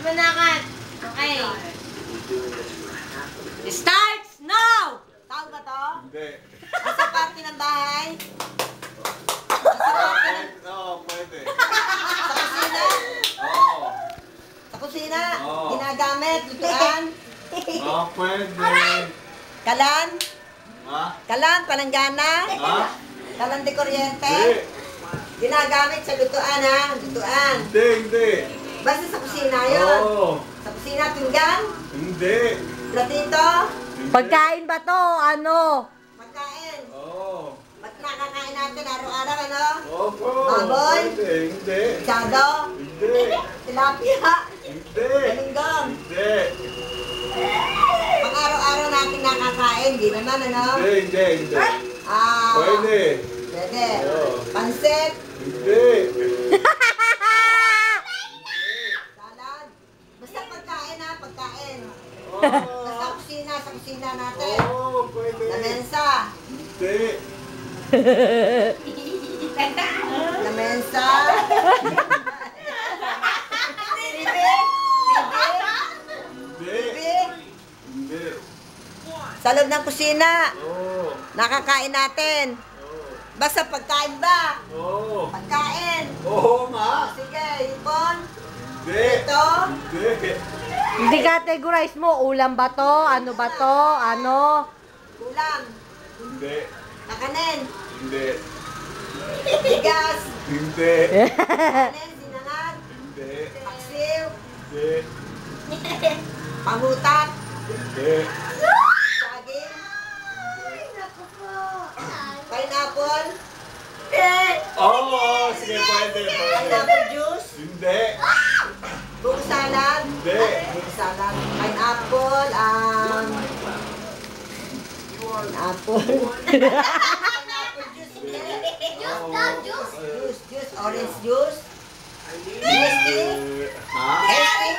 manakat. Okay. Starts now! Tao ba to? Hindi. Nasa party ng bahay? Nasa party ng... Oo, pwede. Sa kusina? Oo. Sa kusina? Oo. Ginagamit? Lutuan? Oo, pwede. Kalan? Ha? Kalan? Palanggana? Ha? Kalan de kuryente? Hindi. Ginagamit sa lutuan ha? Lutuan. Hindi, hindi. Basta sa kusina yun? Oo. Sa kusina, pinggan? Hindi. Platito? Hindi. Pagkain ba to? Ano? Pagkain? Oo. Ba't nakakain natin araw-araw ano? Opo. Baboy? Hindi, hindi. Chado? Hindi. Tilapia? Hindi. Galunggong? Hindi. Pang araw-araw natin nakakain, di naman ano? Hindi, hindi, hindi. Ah, Pwede. Pwede. Oo. Pansit? Hindi. Salad? Basta pagkain ha, pagkain. Oo. Basta sa kusina natin. Oo, pwede. Lamesa? Hindi. Lamesa? TV? Hindi. TV? Hindi. Sa loob ng kusina, Oo. nakakain natin. Oo. Basta pagkain ba? Oo. Pagkain. Oo nga. Sige, ipon. Hindi. Ito. Hindi. Hindi categorize mo. Ulam ba to? Ano ba to? Ano? Ulam. Hindi. Kakanin. Hindi. Bigas. Hindi. Kanin, sinangag. Hindi. Paksiw. Hindi. Pangutat. Hindi. Saging. Pineapple. Oo, sige, pwede. Pwede. Pineapple juice. Hindi. Buko salad. Hindi. Buko salad. Pineapple. Pineapple. Pineapple juice. Juice. Orange juice. Nesty. Ha? Nesty.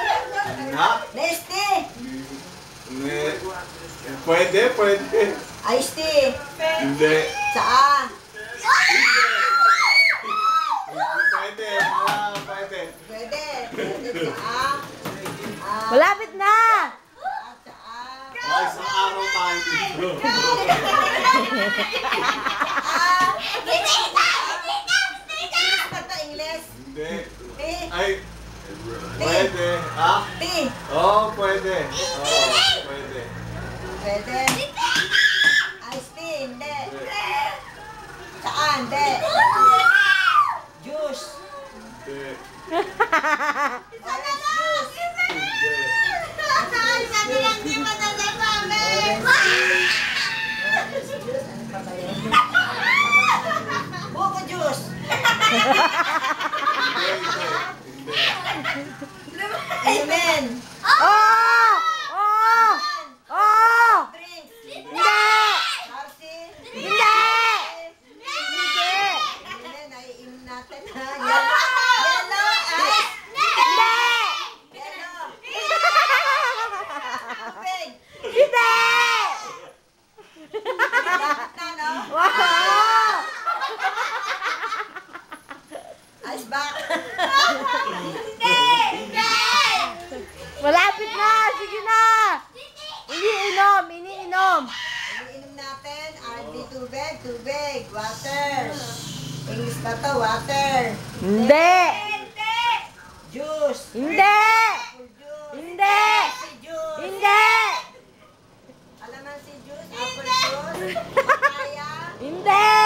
Ha? Nesty. Hindi. Pwede, pwede. Iced tea. Hindi. Tsaa. Pwede. Ah, pwede. Pwede. Pwede tsaa. Malapit na! Tsaa. Ay, isang araw tayo dito. Kanta English. Hindi. Tea. Ay, pwede. Ha? Tea. Oo, pwede. Oo, pwede. Pwede. Iced tea. Hindi. Tsaa. Hindi. Juice. Hindi. Orange juice. Hindi. Orange juice. Ano pa ba yun? Buko juice. Amen. Oh! Oh! Oh! Drinks. Hindi! Marcy. Hindi! Hindi. Hindi. Naiinom natin ha. Yellow ice. Hindi! Yellow. Tubig. Hindi! Na, no? Wow! Ice back. Malapit na! Sige na! Iniinom! Iniinom! Iniinom natin. RD tubig. Tubig. Water. English ba to? Water. Hindi! Juice. Hindi! Apple juice. Hindi! Si juice. Hindi! Alamansi juice. Apple juice. Papaya. Hindi!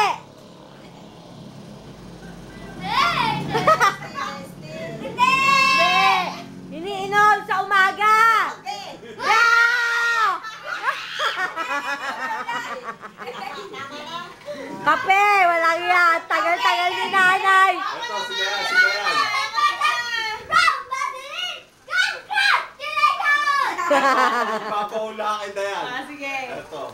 Nesty. Hindi! Iniinom sa umaga! Okay. Yeah! Kape! Walang yan! Tagal-tagal ni nanay! Ito, sige yan, sige yan. Papaulakin na yan. Sige. Ito.